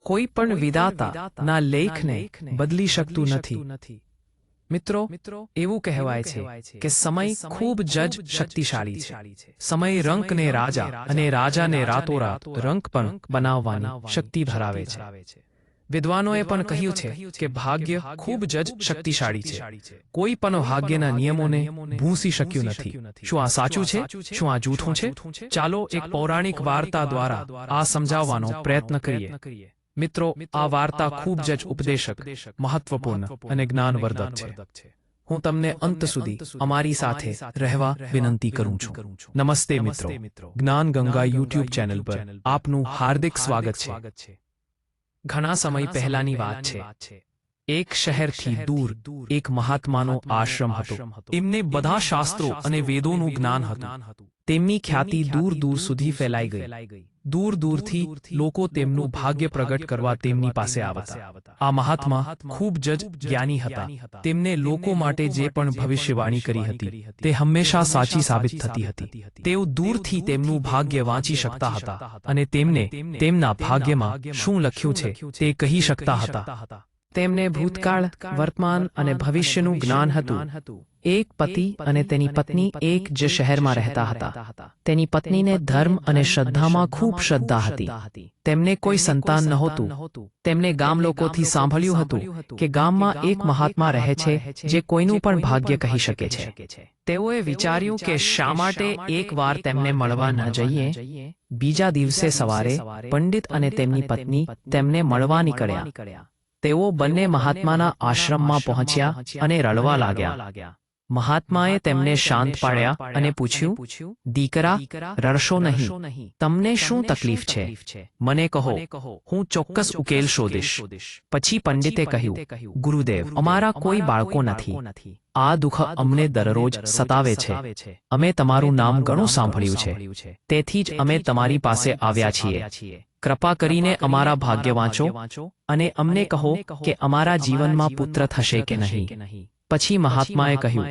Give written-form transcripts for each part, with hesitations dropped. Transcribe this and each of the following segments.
કોઈ પણ વિધાતા ના લેખને બદલી શકતું નથી। મિત્રો, એવું કહેવાય છે કે સમય ખૂબ જ શક્તિશાળી છે। સમય રંકને રાજા અને રાજાને રાતોરાત રંક પણ બનાવવાની શક્તિ ધરાવે છે। વિદ્વાનોએ પણ કહ્યું છે કે ભાગ્ય ખૂબ જ શક્તિશાળી છે। કોઈ પણ ભાગ્યના નિયમોને ભૂંસી શક્યું નથી। શું આ સાચું છે? શું આ જૂઠું છે? ચાલો એક પૌરાણિક વાર્તા દ્વારા આ સમજાવવાનો પ્રયત્ન કરીએ। મિત્રો, આ વાર્તા ખૂબ જ ઉપદેશક, મહત્વપૂર્ણ અને જ્ઞાનવર્ધક છે। હું તમને અંત સુધી અમારી સાથે રહેવા વિનંતી કરું છું। નમસ્તે મિત્રો, જ્ઞાન ગંગા યુટ્યુબ ચેનલ પર આપનું હાર્દિક સ્વાગત છે। ઘણા સમય પહેલાની વાત છે। એક શહેરથી દૂર એક મહાત્માનો આશ્રમ હતો। એમને બધા શાસ્ત્રો અને વેદોનું જ્ઞાન હતું। તેમની ખ્યાતિ દૂર દૂર સુધી ફેલાઈ ગઈ। દૂર દૂરથી લોકો તેમનું ભાગ્ય પ્રગટ કરવા તેમની પાસે આવતા। આ મહાત્મા ખૂબ જ જ્ઞાની હતા। તેમને લોકો માટે જે પણ ભવિષ્યવાણી કરી હતી તે હંમેશા સાચી સાબિત થતી હતી। તેઓ દૂરથી તેમનું ભાગ્ય વાંચી શકતા હતા અને તેમને તેમના ભાગ્યમાં શું લખ્યું છે તે કહી શકતા હતા। તેમને ભૂતકાળ, વર્તમાન અને ભવિષ્યનું જ્ઞાન હતું। એક પતિ અને તેની પત્ની એક જ શહેરમાં રહેતા હતા। તેની પત્નીને ધર્મ અને શ્રદ્ધામાં ખૂબ શ્રદ્ધા હતી। તેમને કોઈ સંતાન નહોતું। તેમને ગામ લોકોથી સાંભળ્યું હતું કે ગામમાં એક મહાત્મા રહે છે જે કોઈનું પણ ભાગ્ય કહી શકે છે। તેઓએ વિચાર્યું કે શા માટે એકવાર તેમને મળવા ન જઈએ। બીજા દિવસે સવારે પંડિત અને તેમની પત્ની તેમને મળવા નીકળ્યા। તેઓ બંને મહાત્માના આશ્રમમાં પહોંચ્યા અને રડવા લાગ્યા। મહાત્માએ તેમને શાંત પાડ્યા અને પૂછ્યું, દીકરા, રડશો નહીં। તમને શું તકલીફ છે? મને કહો, હું ચોક્કસ ઉકેલ શોધીશ। પછી પંડિતે કહ્યું, ગુરુદેવ, અમારા કોઈ બાળકો નથી। આ દુઃખ અમને દરરોજ સતાવે છે। અમે તમારું નામ ઘણું સાંભળ્યું છે, તેથી જ અમે તમારી પાસે આવ્યા છીએ। કૃપા કરીને અમારા ભાગ્ય વાંચો અને અમને કહો કે અમારા જીવનમાં પુત્ર થશે કે નહીં। પછી મહાત્માએ કહ્યું,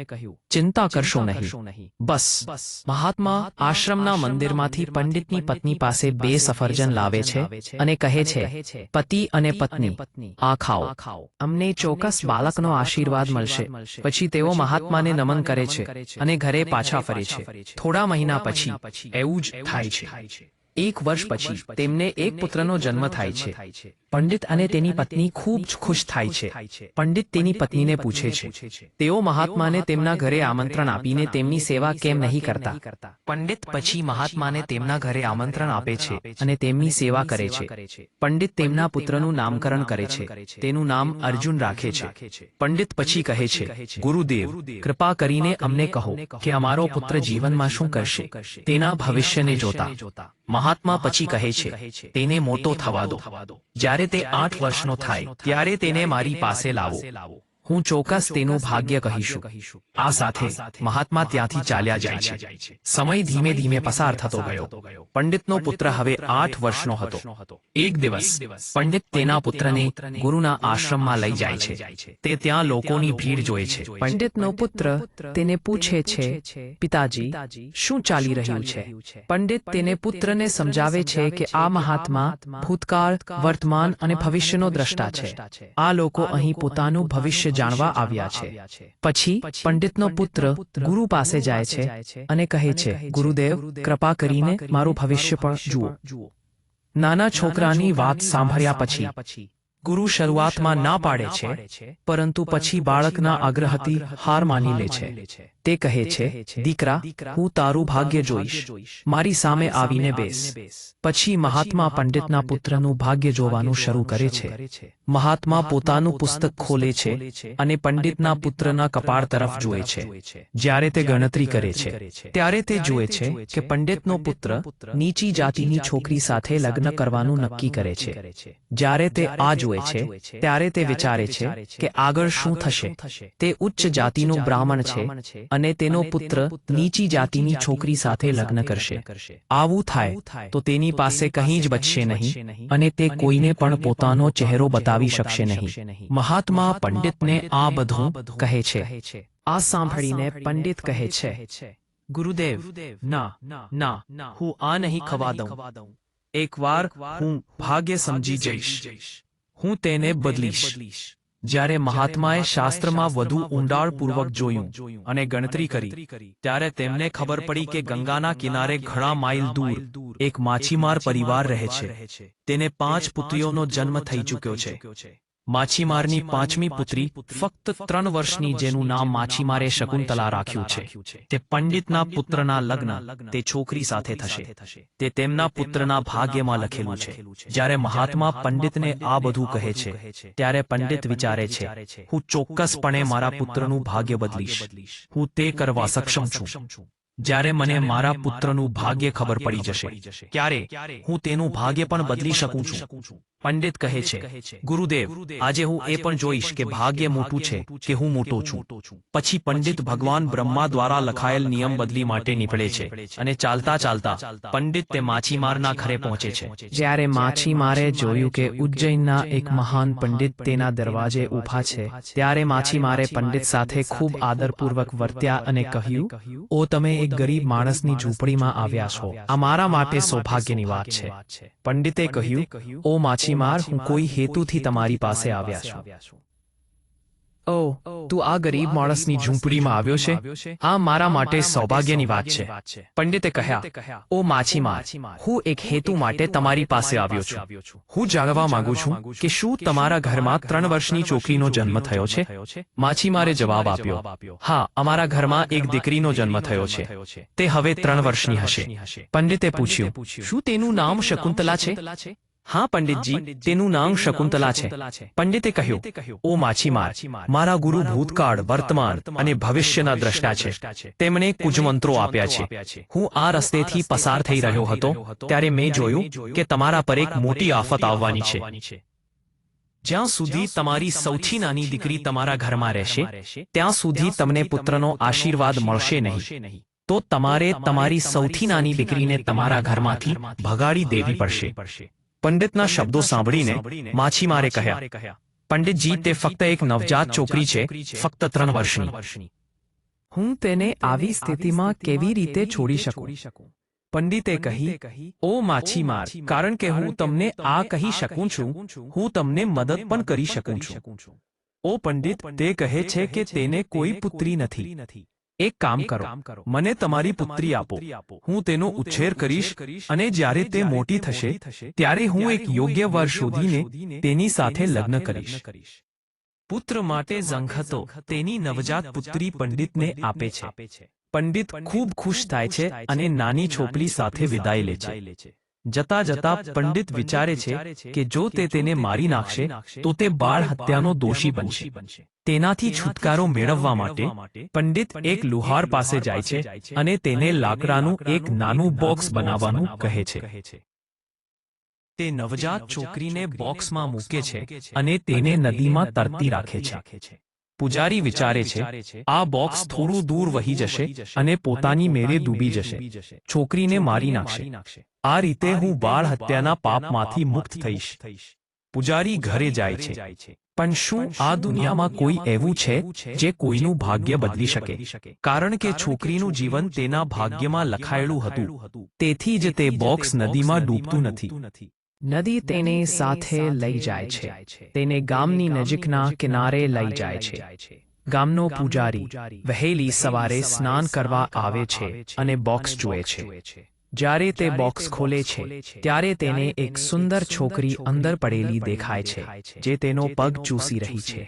ચિંતા કરશો નહીં, બસ। મહાત્મા આશ્રમના મંદિરમાંથી પંડિતની પત્ની પાસે 2 સફરજન લાવે છે અને કહે છે, પતિ અને પત્ની, આ ખાઓ, અમને ચોક્કસ બાળકનો આશીર્વાદ મળશે। પછી તેઓ મહાત્માને નમન કરે છે અને ઘરે પાછા ફરે છે। થોડા મહિના પછી એવું જ થાય છે। એક વર્ષ પછી તેમને એક પુત્રનો જન્મ થાય છે। પંડિત અને તેની પત્ની ખૂબ જ ખુશ થાય છે। પંડિત તેની પત્નીને પૂછે છે, તેઓ મહાત્માને તેમના ઘરે આમંત્રણ આપીને તેમની સેવા કેમ નહીં કરતા? પંડિત પછી મહાત્માને તેમના ઘરે આમંત્રણ આપે છે અને તેમની સેવા કરે છે। પંડિત તેમના પુત્રનું નામકરણ કરે છે। તેનું નામ અર્જુન રાખે છે। પંડિત પછી કહે છે, ગુરુદેવ, કૃપા કરીને અમને કહો કે અમારો પુત્ર જીવનમાં શું કરશે, તેના ભવિષ્યને જોતા। મહાત્મા પછી કહે છે, તેને મોટો થવા દો। જ્યારે તે 8 વર્ષનો થાય ત્યારે તેને મારી પાસે લાવો। હું ચોક્કસ તેનું ભાગ્ય કહીશું। આ સાથે મહાત્મા ત્યાંથી ચાલ્યા જાય છે। સમય ધીમે ધીમે પસાર થતો ગયો। પંડિતનો પુત્ર હવે 8 વર્ષનો હતો। એક દિવસ પંડિત તેના પુત્રને ગુરુના આશ્રમમાં લઈ જાય છે। તે ત્યાં લોકોની ભીડ જોએ છે। પંડિતનો પુત્ર તેને પૂછે છે, પિતાજી, શું ચાલી રહ્યું છે? પંડિત તેને પુત્રને સમજાવે છે કે આ મહાત્મા ભૂતકાળ, વર્તમાન અને ભવિષ્યનો દ્રષ્ટા છે। આ લોકો અહીં પોતાનું ભવિષ્ય જાણવા આવ્યા છે। પછી પંડિતનો પુત્ર ગુરુ પાસે જાય છે અને કહે છે, ગુરુદેવ, કૃપા કરીને મારું ભવિષ્ય પણ જુઓ। નાના છોકરાની વાત સાંભળ્યા પછી ગુરુ શરૂઆતમાં ના પાડે છે, પરંતુ પછી બાળકના આગ્રહથી હાર માની લે છે। તે કહે છે, દીકરા, હું તારું ભાગ્ય જોઈશ, મારી સામે આવીને બેસ। પછી મહાત્મા પંડિતના પુત્રનું ભાગ્ય જોવાનું શરૂ કરે છે। મહાત્મા પોતાનું પુસ્તક ખોલે છે અને પંડિતના પુત્રના કપાળ તરફ જુએ છે। જ્યારે તે ગણતરી કરે છે ત્યારે તે જુએ છે કે પંડિતનો પુત્ર નીચી જાતિની છોકરી સાથે લગ્ન કરવાનું નક્કી કરે છે। જ્યારે તે આ જુએ છે ત્યારે તે વિચારે છે કે આગળ શું થશે। તે ઉચ્ચ જાતિનો બ્રાહ્મણ છે અને તેનો પુત્ર નીચી જાતિની છોકરી સાથે લગ્ન કરશે। આવું થાય તો તેની પાસે કંઈ જ બચશે નહીં અને તે કોઈને પણ પોતાનો ચહેરો બતાવી શકશે નહીં। મહાત્મા પંડિતને આ બધું કહે છે। આ સાંભળીને પંડિત કહે છે, ગુરુદેવ, ના, હું આ નહીં ખવા દઉં। એકવાર હું ભાગ્ય સમજી જઈશ, હું તેને બદલીશ. જ્યારે મહાત્માએ શાસ્ત્રમાં વધુ ઊંડાણપૂર્વક જોયું અને ગણતરી કરી, ત્યારે તેમને ખબર પડી કે ગંગાના કિનારે ઘણા માઇલ દૂર એક માછીમાર પરિવાર રહે છે. તેને 5 પુત્રીઓનો જન્મ થઈ ચૂક્યો છે. માછીમારની 5મી પુત્રી ફક્ત 3 વર્ષની, જેનું નામ માછીમારે શકુંતલા રાખ્યું છે. તે પંડિતના પુત્રના લગ્ન તે છોકરી સાથે થશે. તે તેમના પુત્રના ભાગ્યમાં લખેલું છે. જ્યારે મહાત્મા પંડિતને આ બધું કહે છે, ત્યારે પંડિત વિચારે છે, હું ચોક્કસપણે મારા પુત્રનું ભાગ્ય બદલીશ. હું તે કરવા સક્ષમ છું. જ્યારે મને મારા પુત્રનું ભાગ્ય ખબર પડી જશે, ત્યારે હું તેનું ભાગ્ય પણ બદલી શકું છું. પંડિત કહે છે, ગુરુદેવ, આજે હું એ પણ જોઈશ કે ભાગ્ય મોટું છે કે હું મોટો છું. પછી પંડિત ભગવાન બ્રહ્મા દ્વારા લખાયેલ નિયમ બદલી માટે નીકળે છે અને ચાલતા ચાલતા પંડિત તે માછીમારના ઘરે પહોંચે છે. જ્યારે માછીમારે જોયું કે ઉજ્જૈનના એક મહાન પંડિત તેના દરવાજે ઊભા છે, ત્યારે માછીમારે પંડિત સાથે ખૂબ આદરપૂર્વક વર્ત્યા અને કહ્યું, ઓ તમે એક ગરીબ માણસની ઝૂંપડીમાં આવ્યા છો, આ મારા માટે સૌભાગ્યની વાત છે. પંડિતે કહ્યું, ઓ માછીમાર, હું કોઈ હેતુથી તમારી પાસે આવ્યા છું. ઓ, તું આ ગરીબ માણસની ઝૂંપડીમાં આવ્યો છે? આ મારા માટે સૌભાગ્યની વાત છે. પંડિતે કહ્યા, ઓ માછીમાર, હું એક હેતુ માટે તમારી પાસે આવ્યો છું. હું જાણવા માંગુ છું કે શું તમારા ઘરમાં 3 વર્ષની છોકરીનો જન્મ થયો છે? માછીમારે જવાબ આપ્યો, હા, અમારા ઘરમાં એક દીકરીનો જન્મ થયો છે. તે હવે 3 વર્ષની હશે. પંડિતે પૂછ્યું, શું તેનું નામ શકુંતલા છે? હા પંડિતજી, તેનું નામ શકુંતલા છે. પંડિતે કહ્યું, ઓ માછીમાર, મારા ગુરુ ભૂતકાળ, વર્તમાન અને ભવિષ્યના દ્રષ્ટા છે. તેમણે કુજમંત્રો આપ્યા છે. હું આ રસ્તેથી પસાર થઈ રહ્યો હતો, ત્યારે મેં જોયું કે તમારા પર એક મોટી આફત આવવાની છે. જ્યાં સુધી તમારી સૌથી નાની દીકરી તમારા ઘરમાં રહેશે, ત્યાં સુધી તમને પુત્રનો આશીર્વાદ મળશે નહીં. તો તમારે તમારી સૌથી નાની દીકરીને તમારા ઘરમાંથી ભગાડી દેવી પડશે. પંડિતના શબ્દો સાંભળીને માછીમારે કહ્યા, પંડિતજી, તે ફક્ત એક નવજાત છોકરી છે, ફક્ત 3 વર્ષની. હું તેને આવી સ્થિતિમાં કેવી રીતે છોડી શકું? પંડિતે કહી, ઓ માછીમાર, કારણ કે હું તમને આ કહી શકું છું, હું તમને મદદ પણ કરી શકું છું. ઓ પંડિત, તે કહે છે કે તેને કોઈ પુત્રી નથી. એક કામ કરો, મને તમારી પુત્રી આપો. હું તેનો ઉછેર કરીશ અને જ્યારે તે મોટી થશે, ત્યારે હું એક યોગ્ય વર શોધીને તેની સાથે લગ્ન કરીશ. પુત્ર માટે ઝંખતો તેની નવજાત પુત્રી પંડિતને આપે છે. પંડિત ખૂબ ખુશ થાય છે અને નાની છોકરી સાથે વિદાય લે છે. જતા જતા પંડિત વિચારે છે કે જો તે તેને મારી નાખશે તો તે બાળ હત્યાનો દોષી બનશે. તેનાથી છુટકારો મેળવવા માટે પંડિત એક લુહાર પાસે જાય છે અને તેને લાકડાનું એક નાનું બોક્સ બનાવવાનું કહે છે. તે નવજાત છોકરીને બોક્સમાં મૂકે છે અને તેને નદીમાં તરતી રાખે છે. પૂજારી વિચારે છે, આ બોક્સ થોડું દૂર વહી જશે અને પોતાની મેળે ડૂબી જશે, છોકરીને મારી નાખશે. આ રીતે હું બાળ હત્યાના પાપમાંથી મુક્ત થઈશ. પૂજારી ઘરે જાય છે. પણ શું આ દુનિયામાં કોઈ એવું છે જે કોઈનું ભાગ્ય બદલી શકે? કારણ કે છોકરીનું જીવન તેના ભાગ્યમાં લખાયેલું હતું, તેથી જ તે બોક્સ નદીમાં ડૂબતું નથી. નદી તેને સાથે લઈ જાય છે. તેને ગામની નજીકના કિનારે લઈ જાય છે. ગામનો પૂજારી વહેલી સવારે સ્નાન કરવા આવે છે અને બોક્સ જુએ છે. જ્યારે તે બોક્સ ખોલે છે, ત્યારે તેને એક સુંદર છોકરી અંદર પડેલી દેખાય છે, જે તેનો પગ ચૂસી રહી છે.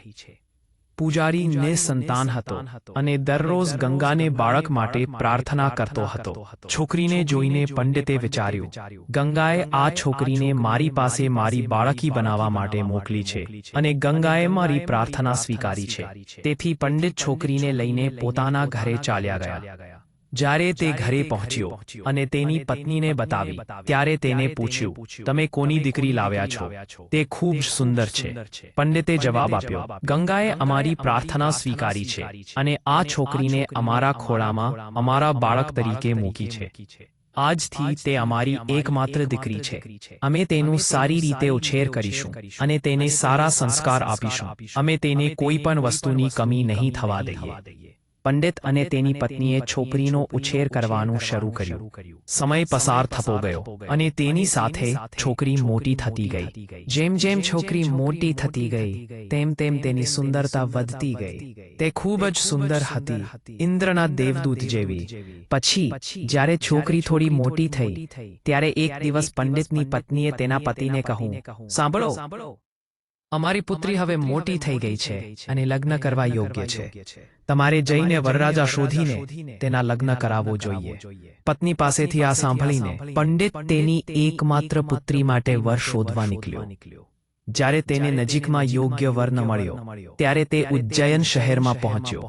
પૂજારી નિસંતાન હતો અને દરરોજ ગંગાને બાળક માટે પ્રાર્થના કરતો હતો. છોકરીને જોઈને પંડિતે વિચાર્યું, ગંગાએ આ છોકરીને મારી પાસે મારી બાળકી બનાવવા માટે મોકલી છે અને ગંગાએ મારી પ્રાર્થના સ્વીકારી છે. તેથી પંડિત છોકરીને લઈને પોતાના ઘરે ચાલ્યા ગયા. જ્યારે તે ઘરે પહોંચ્યો અને તેની પત્નીને બતાવી, ત્યારે તેને પૂછ્યું, તમે કોની દીકરી લાવ્યા છો? તે ખૂબ સુંદર છે. પંડિતે જવાબ આપ્યો, ગંગાએ અમારી પ્રાર્થના સ્વીકારી છે અને આ છોકરીને અમારા ખોળામાં અમારા બાળક તરીકે મૂકી છે. આજથી તે અમારી એકમાત્ર દીકરી છે. અમે તેનું સારી રીતે ઉછેર કરીશું અને તેને સારા સંસ્કાર આપીશું. અમે તેને કોઈ પણ વસ્તુની કમી નહીં થવા દઈએ. પંડિત અને તેની પત્નીએ છોકરીનો ઉછેર કરવાનું શરૂ કર્યું. સમય પસાર થતો ગયો અને તેની સાથે છોકરી મોટી થતી ગઈ. જેમ જેમ છોકરી મોટી થતી ગઈ તેમ તેમ તેની સુંદરતા વધતી ગઈ. તે ખૂબ જ સુંદર હતી, ઇન્દ્રના દેવદૂત જેવી. પછી જ્યારે છોકરી થોડી મોટી થઈ ત્યારે એક દિવસ પંડિતની પત્નીએ તેના પતિને કહ્યું, સાંભળો, અમારી પુત્રી હવે મોટી થઈ ગઈ છે અને લગ્ન કરવા યોગ્ય છે. તમારે જઈને વરરાજા શોધીને તેના લગ્ન કરાવવો જોઈએ. પત્ની પાસેથી આ સાંભળીને પંડિત તેની એકમાત્ર પુત્રી માટે વર શોધવા નીકળ્યો. જ્યારે તેને નજીકમાં યોગ્ય વર ન મળ્યો ત્યારે તે ઉજ્જૈન શહેરમાં પહોંચ્યો.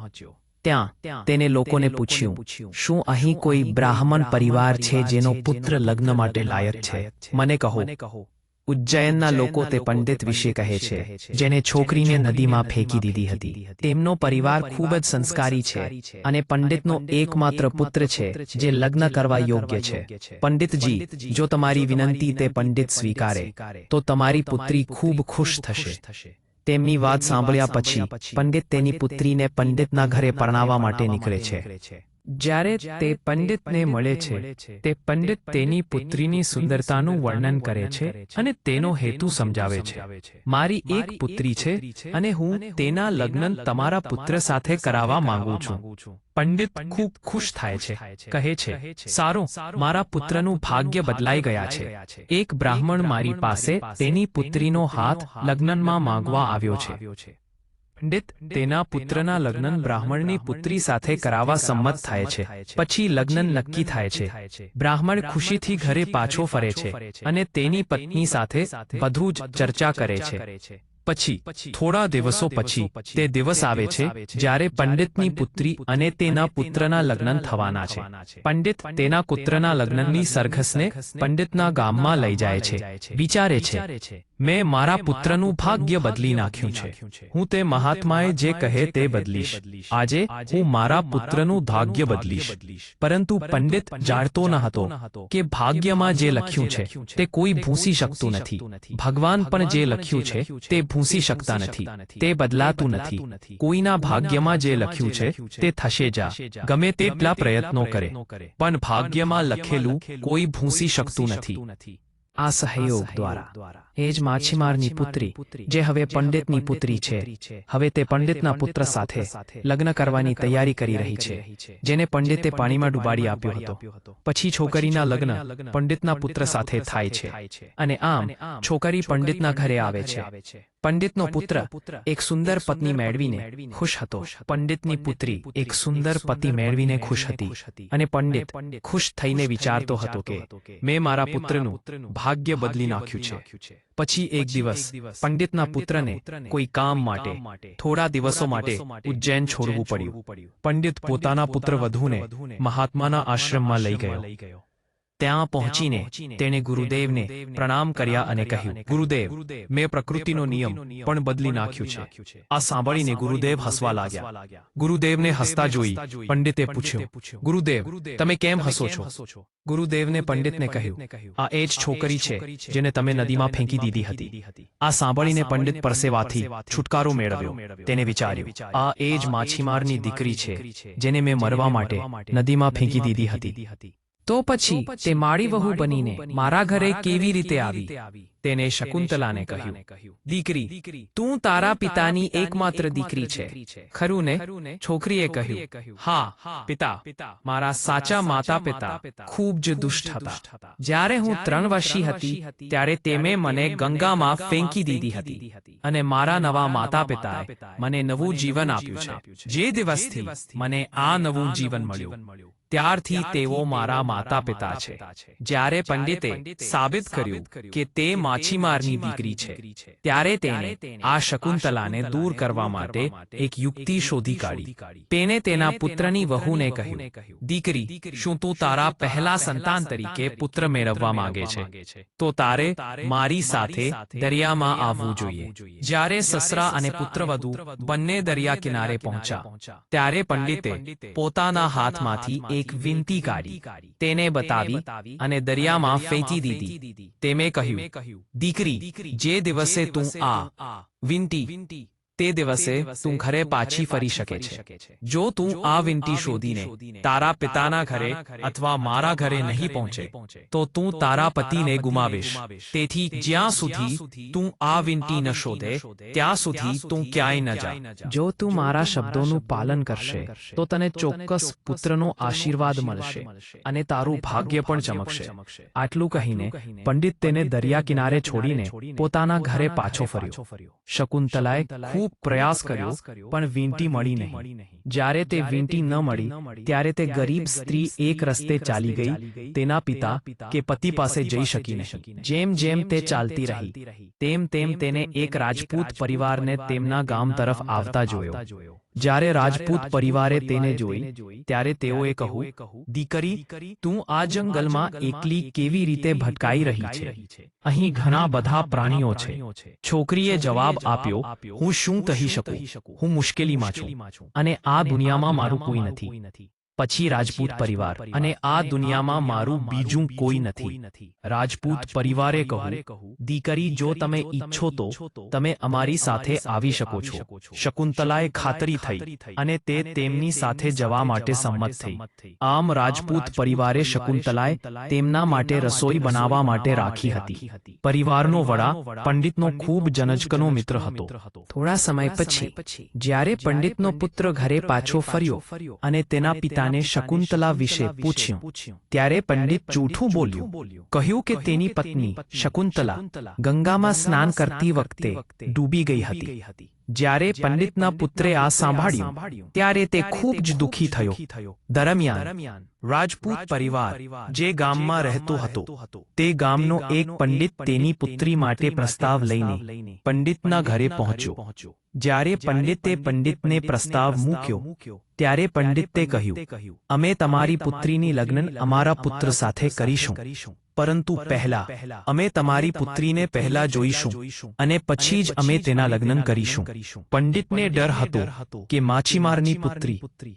ત્યાં તેને લોકોને પૂછ્યું, શું અહીં કોઈ બ્રાહ્મણ પરિવાર છે જેનો પુત્ર લગ્ન માટે લાયક છે? મને કહો. ઉજ્જૈનના લોકો તે પંડિત વિશે કહે છે જેને છોકરીને નદીમાં ફેંકી દીધી હતી. તેમનો પરિવાર ખૂબ જ સંસ્કારી છે અને પંડિતનો એકમાત્ર પુત્ર છે જે લગ્ન કરવા યોગ્ય છે. પંડિતજી, જો તમારી વિનંતી તે પંડિત સ્વીકારે તો તમારી પુત્રી ખૂબ ખુશ થશે. તેમની વાત સાંભળ્યા પછી પંડિત તેની પુત્રીને પંડિતના ઘરે પરણાવવા માટે નીકળે છે. જ્યારે તે પંડિતને મળે છે તે પંડિત તેની પુત્રીની સુંદરતાનું વર્ણન કરે છે અને તેનો હેતુ સમજાવે છે. મારી એક પુત્રી છે અને હું તેના લગ્ન તમારા પુત્ર સાથે કરાવવા માંગુ છું. પંડિત ખૂબ ખુશ થાય છે, કહે છે, સારું, મારા પુત્રનું ભાગ્ય બદલાઈ ગયા છે. એક બ્રાહ્મણ મારી પાસે તેની પુત્રીનો હાથ લગ્નમાં માંગવા આવ્યો છે. પંડિત તેના પુત્રના લગ્ન બ્રાહ્મણની પુત્રી સાથે કરાવવા સંમત થાય છે. પછી લગ્ન નક્કી થાય છે. બ્રાહ્મણ ખુશીથી ઘરે પાછો ફરે છે અને તેની પત્ની સાથે બધું જ ચર્ચા કરે છે. પછી થોડા દિવસો પછી તે દિવસ આવે છે જ્યારે પંડિતની પુત્રી અને તેના પુત્રના લગ્ન થવાના છે. પંડિત તેના પુત્રના લગ્નની સરઘસને પંડિતના ગામમાં લઈ જાય છે. વિચારે છે, મેં મારા પુત્રનું ભાગ્ય બદલી નાખ્યું છે. હું તે મહાત્માએ જે કહે તે બદલીશ. આજે હું મારા પુત્રનું ભાગ્ય બદલીશ. પરંતુ પંડિત જાણતો ન હતો કે ભાગ્યમાં જે લખ્યું છે તે કોઈ ભૂંસી શકતું નથી. ભગવાન પણ જે લખ્યું છે તે ભૂંસી શકતા નથી. તે બદલાતું નથી. કોઈના ભાગ્યમાં જે લખ્યું છે તે થશે જ. ગમે તેટલા પ્રયત્નો કરે પણ ભાગ્યમાં લખેલું કોઈ ભૂંસી શકતું નથી. આ સહયોગ દ્વારા એ જ માછીમારની પુત્રી, જે હવે પંડિતની પુત્રી છે, હવે તે પંડિતના પુત્ર સાથે લગ્ન કરવાની તૈયારી કરી રહી છે, જેને પંડિતે પાણીમાં ડૂબાડી આપ્યો હતો. પછી છોકરીના લગ્ન પંડિતના પુત્ર સાથે થાય છે અને આમ છોકરી પંડિતના ઘરે આવે છે. પંડિતનો પુત્ર એક સુંદર પત્ની મેળવીને ખુશ હતો. પંડિતની પુત્રી એક સુંદર પતિ મેળવીને ખુશ હતી અને પંડિત ખુશ થઈને વિચારતો હતો કે મેં મારા પુત્રનું ભાગ્ય બદલી નાખ્યું છે. પછી એક દિવસ પંડિતના પુત્રને કોઈ કામ માટે થોડા દિવસો માટે ઉજ્જૈન છોડવું પડ્યું. પંડિત પોતાના પુત્ર વધુને મહાત્માના આશ્રમમાં લઈ ગયો. ત્યાં પહોંચીને તેણે ગુરુદેવને પ્રણામ કર્યા અને કહ્યું, ગુરુદેવ, મેં પ્રકૃતિનો નિયમ પણ બદલી નાખ્યું છે. આ સાંભળીને ગુરુદેવ હસવા લાગ્યા. ગુરુદેવને હસતા જોઈ પંડિતે પૂછ્યું, ગુરુદેવ, તમે કેમ હસો છો? ગુરુદેવને પંડિતને કહ્યું, આ એ જ છોકરી છે જેને તમે નદીમાં ફેંકી દીધી હતી. આ સાંભળીને પંડિત પરસેવાથી છુટકારો મેળવ્યો. તેને વિચાર્યું, આ એ જ માછીમારની દીકરી છે જેને મેં મરવા માટે નદીમાં ફેંકી દીધી હતી. તો પછી તે માળી વહુ બનીને મારા ઘરે કેવી રીતે આવી? તેને શકુંતલાને કહ્યું, દીકરી, તું તારા પિતાની એકમાત્ર દીકરી છે, ખરું ને? છોકરીએ કહ્યું, હા પિતા, મારા સાચા માતા પિતા ખૂબ જ દુષ્ટ હતા. જ્યારે હું 3 વર્ષની હતી ત્યારે તેમણે મને ગંગામાં ફેંકી દીધી હતી અને મારા નવા માતા પિતાએ મને નવું જીવન આપ્યું છે. જે દિવસથી મને આ નવું જીવન મળ્યું ત્યારથી તેઓ મારા માતા પિતા છે. જ્યારે પંડિતે સાબિત કર્યું કે તે માછીમારની દીકરી છે ત્યારે તેણે આ શકુંતલાને દૂર કરવા માટે એક યુક્તિ શોધી કાઢી. તેણે તેના પુત્રની વહુને કહ્યું, દીકરી, શું તું તારા પહેલા સંતાન તરીકે પુત્ર મેળવવા માંગે છે તો તારે મારી સાથે દરિયામાં આવવું જોઈએ. જ્યારે સસરા અને પુત્રવધુ બંને દરિયા કિનારે પહોંચ્યા ત્યારે પંડિતે પોતાના હાથમાંથી એક વીંટી કાઢી તેને બતાવી અને દરિયામાં ફેંકી દીધી. તેમણે કહ્યું, દીકરી, જે દિવસે તું આ વીંટી તે દિવસે તું ઘરે પાછી ફરી શકે છે જો તું આ વીંટી શોધીને તારા પિતાના ઘરે અથવા મારા ઘરે નહીં પહોંચે તો તું તારા પતિને ગુમાવીશ તેથી જ્યાં સુધી તું આ વીંટી ન શોધે ત્યાં સુધી તું ક્યાંય ન જા જો તું મારા શબ્દોનું પાલન કરશે તો તને ચોક્કસ પુત્રનો આશીર્વાદ મળશે અને તારું ભાગ્ય પણ ચમકશે આટલું કહીને પંડિત તેને દરિયા કિનારે છોડીને પોતાના ઘરે પાછો ફર્યો શકુંતલાએ ખૂબ પ્રયાસ કર્યો પણ વીંટી મળી નહીં જ્યારે તે વીંટી ન મળી ત્યારે તે ગરીબ સ્ત્રી એક રસ્તે ચાલી ગઈ તેના પિતા કે પતિ પાસે જઈ શકી નહીં જેમ જેમ તે ચાલતી રહી તેમ તેમ તેને એક રાજપૂત પરિવારને તેમના ગામ તરફ આવતા જોયો જ્યારે રાજપૂત પરિવારે તેને જોઈ ત્યારે તેઓએ કહ્યું દીકરી તું આ જંગલમાં એકલી કેવી રીતે ભટકાઈ રહી છે અહીં ઘણા બધા પ્રાણીઓ છે છોકરીએ જવાબ આપ્યો હું શું કહી શકું હું મુશ્કેલીમાં છું અને આ દુનિયામાં મારું કોઈ નથી પછી રાજપૂત પરિવાર અને આ દુનિયામાં મારું બીજું કોઈ નથી રાજપૂત પરિવારે કહ્યું દીકરી જો તમે ઈચ્છો તો તમે અમારી સાથે આવી શકો છો શકુંતલાએ ખાતરી થઈ અને તે તેમની સાથે જવા માટે સંમત થઈ આમ રાજપૂત પરિવારે શકુંતલાએ તેમના માટે રસોઈ બનાવવા માટે રાખી હતી પરિવારનો વડા પંડિતનો ખૂબ જનજકનો મિત્ર હતો થોડા સમય પછી જ્યારે પંડિતનો પુત્ર ઘરે પાછો ફર્યો અને તેના પિતા શકુંતલા વિશે પૂછ્યું ત્યારે પંડિત જૂઠું બોલ્યું કહ્યું કે તેની પત્ની શકુંતલા ગંગામાં સ્નાન કરતી વખતે ડૂબી ગઈ હતી જ્યારે પંડિતના પુત્રે આ સાંભળ્યું ત્યારે તે ખૂબ જ દુઃખી થયો દરમિયાન રાજપૂત પરિવાર જે ગામમાં રહેતો હતો તે ગામનો એક પંડિત તેની પુત્રી માટે પ્રસ્તાવ લઈને પંડિતના ઘરે પહોંચ્યો જ્યારે પંડિતને પ્રસ્તાવ મૂક્યો ત્યારે પંડિતે કહ્યું અમે તમારી પુત્રીની લગ્ન અમારા પુત્ર સાથે કરીશું પરંતુ પહેલા અમે તમારી પુત્રીને પહેલા જોઈશું અને પછી જ અમે તેના લગ્ન કરીશું પંડિતને ડર હતો કે માછીમારની પુત્રી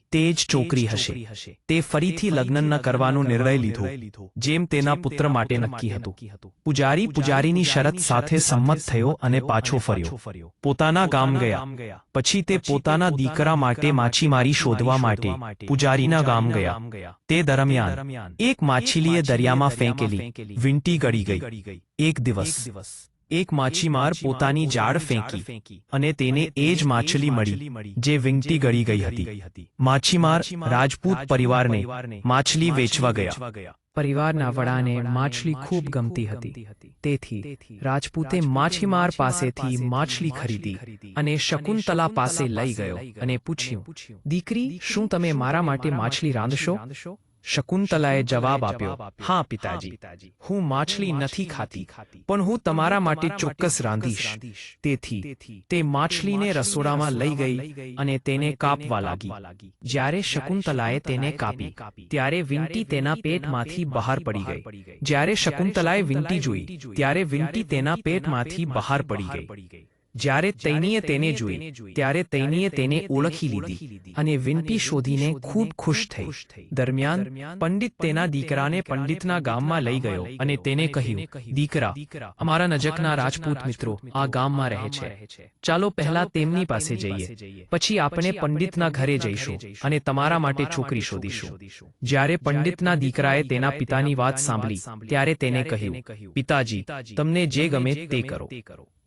તે જ છોકરી હશે તે ફરીથી લગ્ન ન કરવાનો નિર્ણય લીધો જેમ તેના પુત્ર માટે નક્કી હતું પૂજારીની શરત સાથે સંમત થયો અને પાછો ફર્યો પોતાના ગામ ગયા પછી તે પોતાના દીકરા માટે માછીમારી શોધવા માટે પૂજારીના ગામ ગયા તે દરમિયાન એક માછલીએ દરિયામાં ફેંકેલી વીંટી ગળી ગઈ એક દિવસ એક માછીમાર પોતાની જાળ ફેંકી અને તેને એ જ માછલી મળી જે વીંટી ગળી ગઈ હતી માછીમાર રાજપૂત પરિવારને માછલી વેચવા ગયા પરિવારના વડાને માછલી ખૂબ ગમતી હતી તેથી રાજપૂતે માછીમાર પાસેથી માછલી ખરીદી અને શકુંતલા પાસે લઈ ગયો અને પૂછ્યું દીકરી શું તમે મારા માટે માછલી રાંધશો શકુંતલાએ જવાબ આપ્યો હા પિતાજી હું માછલી નથી ખાતી પણ હું તમારા માટે ચોક્કસ રાંધીશ તેથી તે માછલીને રસોડામાં લઈ ગઈ અને તેને કાપવા લાગી જ્યારે શકુંતલાએ તેને કાપી ત્યારે વીંટી તેના પેટમાંથી બહાર પડી ગઈ જ્યારે શકુંતલાએ વીંટી જોઈ ત્યારે વીંટી તેના પેટમાંથી બહાર પડી ગઈ જ્યારે તૈણીએ તેને જોઈ ત્યારે તૈણીએ તેને ઓળખી લીધી અને વીંટી શોધીને ખૂબ ખુશ થઈ દરમિયાન પંડિત તેના દીકરાને પંડિતના ગામમાં લઈ ગયો અને તેને કહ્યું દીકરા અમારા નજીકના રાજપૂત મિત્રો આ ગામમાં રહે છે ચાલો પહેલા તેમની પાસે જઈએ પછી આપણે પંડિતના ઘરે જઈશું અને તમારા માટે છોકરી શોધીશું જ્યારે પંડિતના દીકરાએ તેના પિતાની વાત સાંભળી ત્યારે તેને કહ્યું પિતાજી તમને જે ગમે તે કરો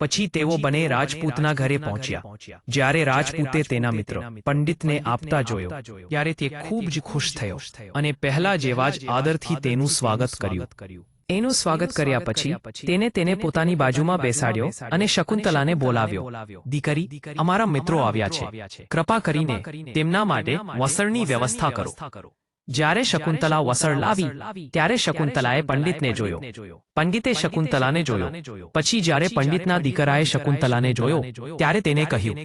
પછી તેઓ બંને રાજપૂતના ઘરે પહોંચ્યા જ્યારે રાજપૂતે તેના મિત્ર પંડિતને આપતા જોયો ત્યારે તે ખૂબ જ ખુશ થયો અને પહેલા જેવા જ આદરથી તેનું સ્વાગત કર્યું એનું સ્વાગત કર્યા પછી તેને પોતાની બાજુમાં બેસાડ્યો અને શકુંતલાને બોલાવ્યો દીકરી અમારા મિત્રો આવ્યા છે કૃપા કરીને તેમના માટે વસણની વ્યવસ્થા કરો જ્યારે શકુંતલા વસળ લાવી ત્યારે શકુંતલાએ પંડિતને જોયો પંડિતે શકુંતલાને જોયો પછી જ્યારે પંડિતના દીકરાએ શકુંતલાને જોયો ત્યારે તેને કહ્યું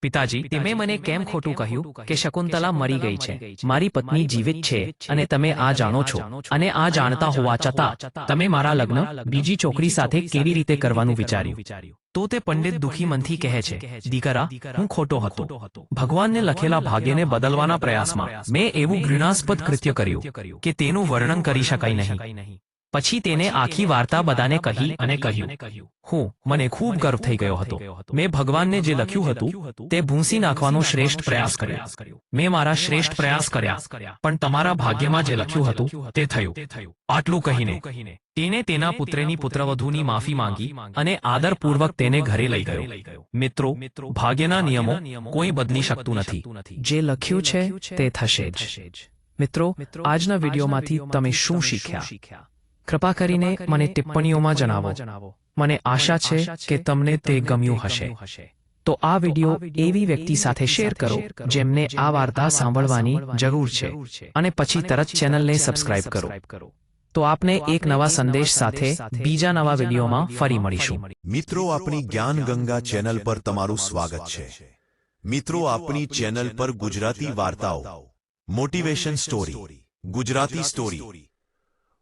પિતાજી તમે મને કેમ ખોટું કહ્યું કે શકુંતલા મરી ગઈ છે મારી પત્ની જીવિત છે અને તમે આ જાણો છો અને આ જાણતા હોવા છતાં તમે મારા લગ્ન બીજી છોકરી સાથે કેવી રીતે કરવાનું વિચાર્યું તો તે પંડિત દુઃખી મનથી કહે છે દીકરા હું ખોટો હતો ભગવાનને લખેલા ભાગ્યને બદલવાના પ્રયાસમાં મેં એવું ઘૃણાસ્પદ કૃત્ય કર્યું કે તેનું વર્ણન કરી શકાય નહીં પછી તેને આખી વાર્તા બધાને કહી અને કહ્યું, મને ખૂબ ગર્વ થઈ ગયો હતો. મેં ભગવાનને જે લખ્યું હતું તે ભૂંસી નાખવાનો શ્રેષ્ઠ પ્રયાસ કર્યો. મેં મારા શ્રેષ્ઠ પ્રયાસ કર્યા, પણ તમારા ભાગ્યમાં જે લખ્યું હતું તે થયું. આટલું કહીને તેને તેના પુત્રની પુત્રવધૂની માફી માંગી અને આદરપૂર્વક તેને ઘરે લઈ ગયો. મિત્રો, ભાગ્યના નિયમો કોઈ બદલી શકતું નથી. જે લખ્યું છે તે થશે જ. મિત્રો, આજના વિડીયોમાંથી તમે શું શીખ્યા? કૃપા કરીને મને ટિપ્પણીઓમાં જણાવો. મને આશા છે કે તમને તે ગમ્યું હશે. તો આ વિડીયો એવી વ્યક્તિ સાથે શેર કરો જેમને આ વાર્તા સાંભળવાની જરૂર છે, અને પછી તરત ચેનલને સબસ્ક્રાઇબ કરો. તો આપને એક નવા સંદેશ સાથે બીજા નવા વિડીયોમાં ફરી મળીશું. મિત્રો, આપણી જ્ઞાન ગંગા ચેનલ પર તમારું સ્વાગત છે. મિત્રો, આપણી ચેનલ પર ગુજરાતી વાર્તાઓ, મોટિવેશન સ્ટોરી, ગુજરાતી સ્ટોરી,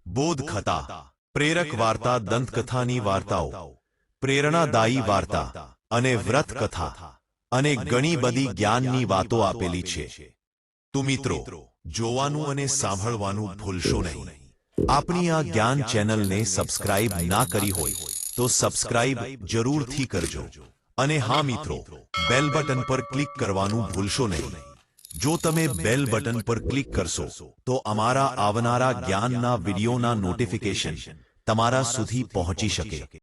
બોધ કથા, પ્રેરક વાર્તા, દંતકથાની વાર્તાઓ, પ્રેરણાદાયી વાર્તા અને વ્રત કથા અને ઘણી બધી જ્ઞાનની વાતો આપેલી છે. તો મિત્રો, જોવાનું અને સાંભળવાનું ભૂલશો નહીં. આપણી આ જ્ઞાન ચેનલને સબસ્ક્રાઇબ ના કરી હોય તો સબસ્ક્રાઇબ જરૂરથી કરજો. અને હા મિત્રો, બેલ બટન પર ક્લિક કરવાનું ભૂલશો નહીં. જો તમે બેલ બટન પર ક્લિક કરશો તો અમારા આવનારા જ્ઞાનના વિડીયોના નોટિફિકેશન તમારા સુધી પહોંચી શકે.